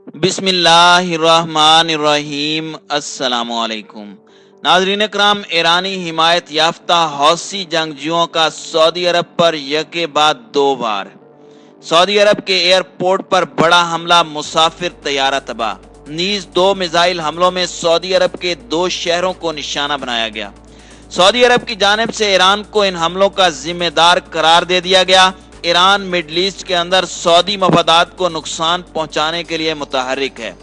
बिस्मिल्लाहिर्रहमानिर्रहीम। अस्सलाम वालेकुम। नाज़रीन इकराम, ईरानी हिमायत याफ्ता हौसी जंगजुओं का सऊदी अरब पर यके बाद दो बार। सऊदी अरब के एयरपोर्ट पर बड़ा हमला, मुसाफिर तैयारा तबाह। नीज दो मिसाइल हमलों में सऊदी अरब के दो शहरों को निशाना बनाया गया। सऊदी अरब की जानिब से ईरान को इन हमलों का जिम्मेदार करार दे दिया गया। ईरान मिडल ईस्ट के अंदर सऊदी मफादात को नुकसान पहुंचाने के लिए मुतहर्रिक है।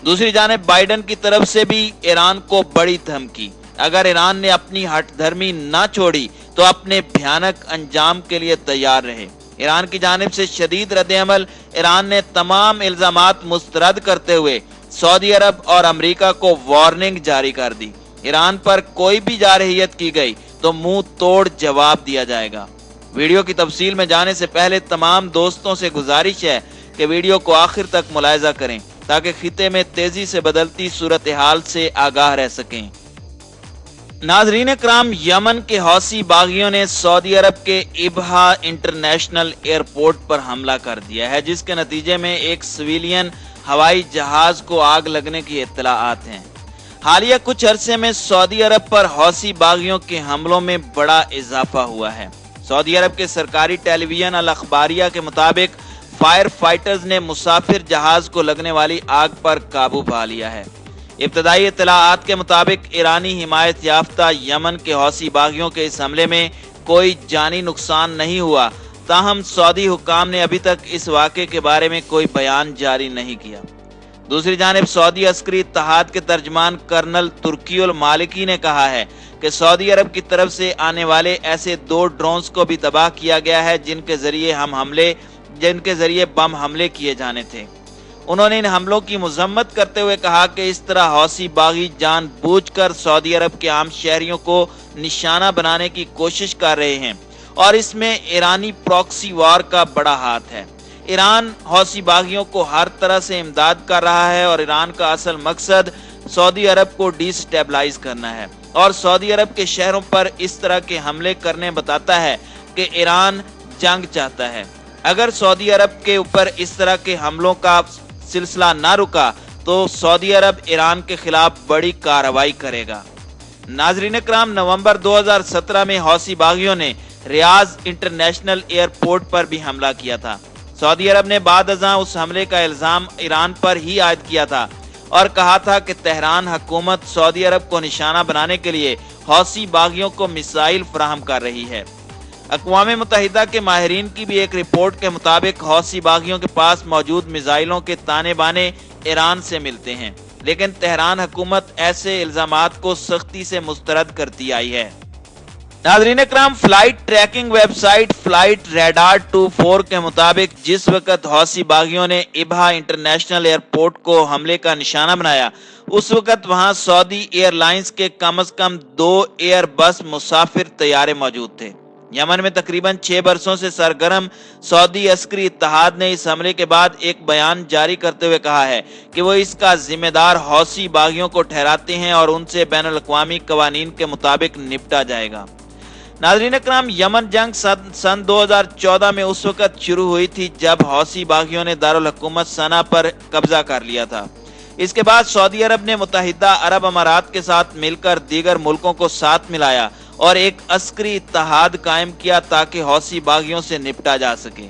दूसरी जानिब बाइडन की तरफ से भी ईरान को बड़ी धमकी। अगर ईरान ने अपनी हठधर्मी न छोड़ी तो अपने भयानक अंजाम के लिए तैयार रहे। ईरान की जानिब से शदीद रद्द-ए-अमल। ईरान ने तमाम इल्जामात मुस्तरद करते हुए सऊदी अरब और अमेरिका को वार्निंग जारी कर दी। ईरान पर कोई भी जारहियत की गई तो मुंह तोड़ जवाब दिया जाएगा। वीडियो की तफसील में जाने से पहले तमाम दोस्तों से गुजारिश है कि वीडियो को आखिर तक मुलाहिजा करें ताकि खिते में तेजी से बदलती सूरत हाल से आगाह रह सकें। नाजरीन इकराम, यमन के हौसी बागियों ने सऊदी अरब के इबहा इंटरनेशनल एयरपोर्ट पर हमला कर दिया है, जिसके नतीजे में एक सिविलियन हवाई जहाज को आग लगने की इत्तलाआत हैं। हालिया कुछ अरसे में सऊदी अरब पर हौसी बागियों के हमलों में बड़ा इजाफा हुआ है। सऊदी अरब के सरकारी टेलीविजन अल अखबारिया के मुताबिक फायर फाइटर्स ने मुसाफिर जहाज को लगने वाली आग पर काबू पा लिया है। इब्तदाई इत्तलाआत के मुताबिक ईरानी हिमायत याफ्ता यमन के हौसी बागियों के इस हमले में कोई जानी नुकसान नहीं हुआ। ताहम सऊदी हुक्काम ने अभी तक इस वाक़े के बारे में कोई बयान जारी नहीं किया। दूसरी जानिब सऊदी अस्करी इत्तेहाद के तर्जमान कर्नल तुर्कीउल मालिकी ने कहा है कि सऊदी अरब की तरफ से आने वाले ऐसे दो ड्रोन्स को भी तबाह किया गया है जिनके जरिए बम हमले किए जाने थे। उन्होंने इन हमलों की मजम्मत करते हुए कहा कि इस तरह हौसी बागी जानबूझकर सऊदी अरब के आम शहरियों को निशाना बनाने की कोशिश कर रहे हैं और इसमें ईरानी प्रॉक्सी वार का बड़ा हाथ है। ईरान हौसी बागियों को हर तरह से इमदाद कर रहा है और ईरान का असल मकसद सऊदी अरब को डिस्टेबलाइज करना है और सऊदी अरब के शहरों पर इस तरह के हमले करने बताता है कि ईरान जंग चाहता है। अगर सऊदी अरब के ऊपर इस तरह के हमलों का सिलसिला ना रुका तो सऊदी अरब ईरान के खिलाफ बड़ी कार्रवाई करेगा। नाजरीन इकराम, नवंबर 2017 में हौसी बागियों ने रियाज इंटरनेशनल एयरपोर्ट पर भी हमला किया था। सऊदी अरब ने बाद अज़ां उस हमले का इल्जाम ईरान पर ही आयद किया था और कहा था कि तेहरान हुकूमत सऊदी अरब को निशाना बनाने के लिए हौसी बागियों को मिसाइल फराहम कर रही है। अक़वाम मुत्तहिदा के माहिरीन की भी एक रिपोर्ट के मुताबिक हौसी बागियों के पास मौजूद मिसाइलों के ताने बाने ईरान से मिलते हैं, लेकिन तेहरान हुकूमत ऐसे इल्जामात को सख्ती से मुस्तरद करती आई है। नाज़रीन इकराम, flight tracking website flight radar 24 के मुताबिक जिस वक्त हौसी बागियों ने इबहा इंटरनेशनल एयरपोर्ट को हमले का निशाना बनाया, उस वक्त वहां सऊदी एयरलाइंस के कम से कम 2 एयरबस मुसाफिर तैयारे मौजूद थे। यमन में तकरीबन 6 बरसों से सरगर्म सऊदी अस्करी इत्तेहाद ने इस हमले के बाद एक बयान जारी करते हुए कहा है कि वो इसका जिम्मेदार हौसी बागियों को ठहराते हैं और उनसे बैनुल अक़वामी कवानीन के मुताबिक निपटा जाएगा। नाज़रीन इकराम, यमन जंग सन 2014 में उस वक्त शुरू हुई थी जब हौसी बागियों ने दारुल हुकूमत सना पर कब्जा कर लिया था। इसके बाद सऊदी अरब ने मुत्तहिदा अरब अमारात के साथ मिलकर दीगर मुल्कों को साथ मिलाया और एक अस्करी इत्तेहाद कायम किया ताकि हौसी बागियों से निपटा जा सके।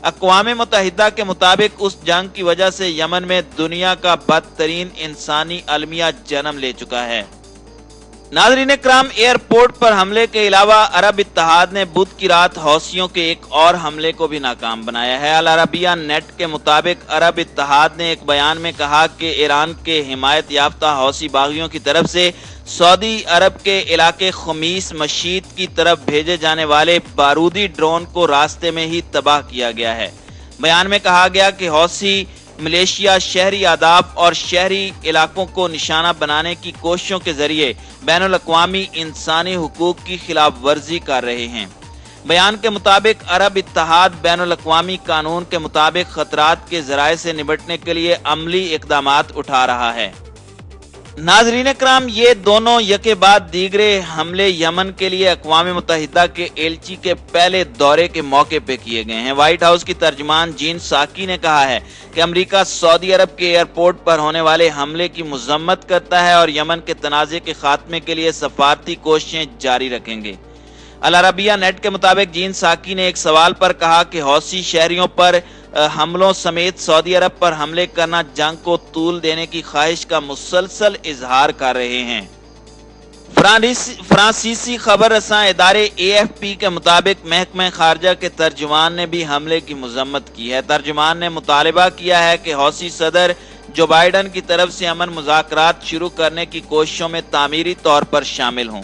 अक़वाम मुत्तहिदा के मुताबिक उस जंग की वजह से यमन में दुनिया का बदतरीन इंसानी अलमिया जन्म ले चुका है। नाज़रीन इकराम, एयरपोर्ट पर हमले के अलावा अरब इत्तेहाद ने बुध की रात हौसियों के एक और हमले को भी नाकाम बनाया है। अल अरबिया नेट के मुताबिक अरब इत्तेहाद ने एक बयान में कहा कि ईरान के हिमायत याफ्ता हौसी बागियों की तरफ से सऊदी अरब के इलाके खमीस मशीद की तरफ भेजे जाने वाले बारूदी ड्रोन को रास्ते में ही तबाह किया गया है। बयान में कहा गया कि हौसी मलेशिया शहरी आदाब और शहरी इलाकों को निशाना बनाने की कोशिशों के जरिए बैनुल अक़वामी इंसानी हुकूक की खिलाफ वर्जी कर रहे हैं। बयान के मुताबिक अरब इत्तेहाद बैनुल अक़वामी कानून के मुताबिक खतरात के ज़राए से निपटने के लिए अमली इक़दामात उठा रहा है। नाजरीन इकराम, ये दोनों यके बाद दीगरे हमले यमन के लिए अक़वाम मुत्तहिदा के एलची के पहले दौरे के मौके पे किए गए हैं। व्हाइट हाउस की तर्जमान जीन साकी ने कहा है कि अमेरिका सऊदी अरब के एयरपोर्ट पर होने वाले हमले की मजम्मत करता है और यमन के तनाज़े के खात्मे के लिए सफारती कोशिशें जारी रखेंगे। अल अरबिया नेट के मुताबिक जीन साकी ने एक सवाल पर कहा कि हौसी शहरियों पर हमलों समेत सऊदी अरब पर हमले करना जंग को तूल देने की ख्वाहिश का मुसलसल इजहार कर रहे हैं। फ्रांसीसी खबर रसां इदारे AFP के मुताबिक महकमा खारजा के तर्जुमान ने भी हमले की मजम्मत की है। तर्जुमान ने मुतालबा किया है कि हौसी सदर जो बाइडन की तरफ से अमन मुज़ाकरात शुरू करने की कोशिशों में तामीरी तौर पर शामिल हों।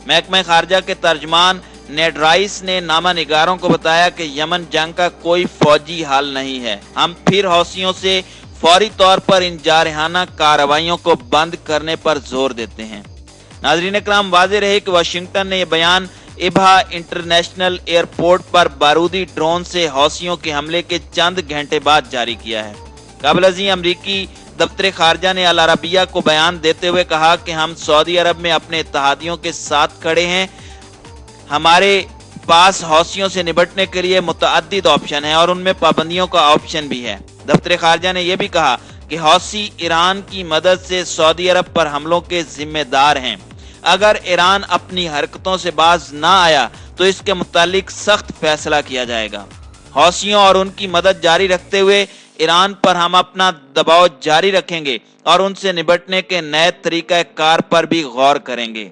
महकमा खारजा के तर्जमान नेड राइस ने नामा निगारों को बताया कि यमन जंग का कोई फौजी हल नहीं है। हम फिर हौसियों से फौरी तौर पर इन जारहाना कार्रवाइयों को बंद करने पर जोर देते हैं। नाज़रीन इकराम, वाज़ेह रहे कि वाशिंगटन ने यह बयान इबहा इंटरनेशनल एयरपोर्ट पर बारूदी ड्रोन से हौसियों के हमले के चंद घंटे बाद जारी किया है। काबिल अज़ीम अमरीकी दफ्तर खारजा ने अल अरबिया को बयान देते हुए कहा कि हम सऊदी अरब में अपने इत्तेहादियों के साथ खड़े हैं। हमारे पास हौसियों से निपटने के लिए मुतअद्दिद ऑप्शन है और उनमें पाबंदियों का ऑप्शन भी है। दफ्तर खारजा ने यह भी कहा कि हौसी ईरान की मदद से सऊदी अरब पर हमलों के जिम्मेदार हैं। अगर ईरान अपनी हरकतों से बाज ना आया तो इसके मुतालिक सख्त फैसला किया जाएगा। हौसियों और उनकी मदद जारी रखते हुए ईरान पर हम अपना दबाव जारी रखेंगे और उनसे निपटने के नए तरीका कार पर भी गौर करेंगे।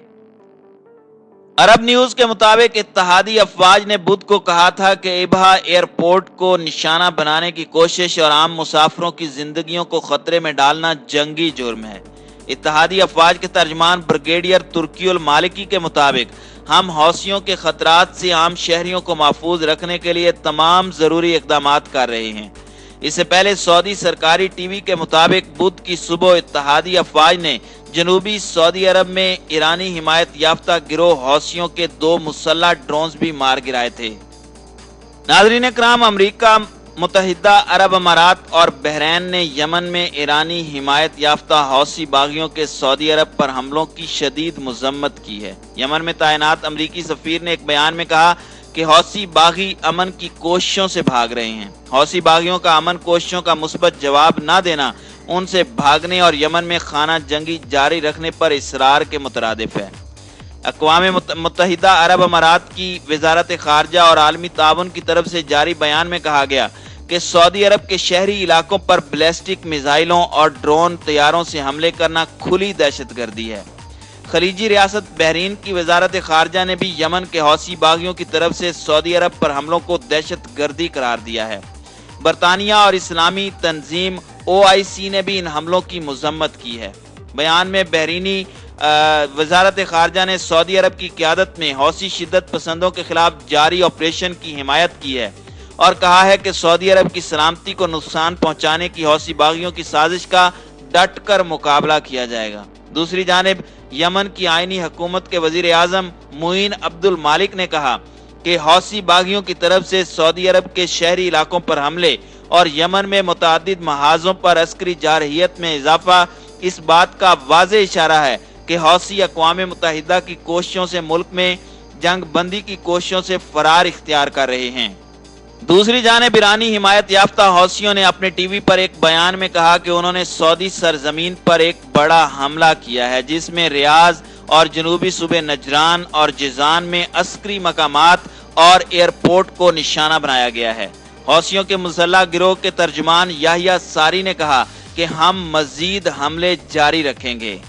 अरब न्यूज के मुताबिक इत्तेहादी अफवाज ने बुध को कहा था कि इबहा एयरपोर्ट को निशाना बनाने की कोशिश और आम मुसाफिरों की जिंदगियों को खतरे में डालना जंगी जुर्म है। इत्तेहादी अफवाज के तर्जमान ब्रिगेडियर तुर्कीउल मालिकी के मुताबिक हम हौसियों के खतरात से आम शहरियों को महफूज रखने के लिए तमाम जरूरी इकदाम कर रहे हैं। इससे पहले सऊदी सरकारी टीवी के मुताबिक बुध की सुबह इत्तेहादी अफवाज ने जनूबी सऊदी अरब में ईरानी हिमायत याफ्ता गिरोह हौसियों के 2 मुसल्लह ड्रोन्स भी मार गिराए थे। नाज़रीन इकराम, अमेरिका मुत्तहिदा अरब अमारात और बहरैन ने यमन में ईरानी हिमायत याफ्ता हौसी बागियों के सऊदी अरब पर हमलों की शदीद मजम्मत की है। यमन में तैनात अमरीकी सफीर ने एक बयान में कहा कि हौसी बागी अमन की कोशिशों से भाग रहे हैं। हौसी बागियों का अमन कोशिशों का मुस्बत जवाब न देना उनसे भागने और यमन में खाना जंगी जारी रखने पर इसरार के मुतरादिफ है। अक़वाम मुत्तहिदा अरब अमारात की वज़ारत खारजा और आलमी ताउन की तरफ से जारी बयान में कहा गया कि सऊदी अरब के शहरी इलाकों पर बैलिस्टिक मिसाइलों और ड्रोन तैयारों से हमले करना खुली दहशतगर्दी है। खलीजी रियासत बहरीन की वज़ारत खारजा ने भी यमन के हौसी बागियों की तरफ से सऊदी अरब पर हमलों को दहशतगर्दी करार दिया है। बरतानिया और इस्लामी तंजीम OIC ने भी इन हमलों की मजम्मत की है। बयान में बहरीनी वज़ारत खारजा ने सऊदी अरब की क़यादत में हौसी शिद्दत पसंदों के खिलाफ जारी ऑपरेशन की हिमायत की है और कहा है कि सऊदी अरब की सलामती को नुकसान पहुंचाने की हौसी बागियों की साजिश का डट कर मुकाबला किया जाएगा। दूसरी जानिब यमन की आईनी हुकूमत के वजीर आजम मुइन अब्दुल मालिक ने कहा कि हौसी बागियों की तरफ से सऊदी अरब के शहरी इलाकों पर हमले और यमन में मुतअद्दिद महाजों पर अस्करी जारहियत में इजाफा इस बात का वाज़ेह इशारा है कि हौसी अक़वाम मुत्तहिदा की कोशिशों से मुल्क में जंग बंदी की कोशिशों से फरार इख्तियार कर रहे हैं। दूसरी जानिब ईरानी हिमायत याफ्ता हौसियों ने अपने टीवी पर एक बयान में कहा कि उन्होंने सऊदी सरजमीन पर एक बड़ा हमला किया है जिसमें रियाज और जनूबी सूबे नजरान और जिजान में अस्करी मकामात और एयरपोर्ट को निशाना बनाया गया है। हौसियों के मुसल्लह गिरोह के तर्जुमान याहिया सारी ने कहा कि हम मजीद हमले जारी रखेंगे।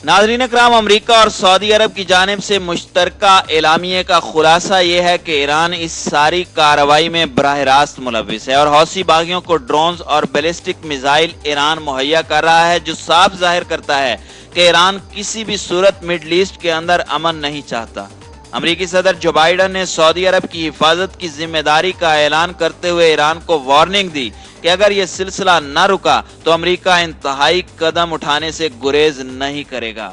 नाज़रीन इकराम, अमेरिका और सऊदी अरब की जानिब से मुश्तरका एलामिये का खुलासा यह है कि ईरान इस सारी कार्रवाई में बराह रास्त मुलविस है और हौसी बागियों को ड्रोन्स और बैलिस्टिक मिसाइल ईरान मुहैया कर रहा है, जो साफ जाहिर करता है कि ईरान किसी भी सूरत मिडल ईस्ट के अंदर अमन नहीं चाहता। अमेरिकी सदर जो बाइडन ने सऊदी अरब की हिफाजत की जिम्मेदारी का ऐलान करते हुए ईरान को वार्निंग दी कि अगर यह सिलसिला न रुका तो अमेरिका इंतहाई कदम उठाने से गुरेज नहीं करेगा।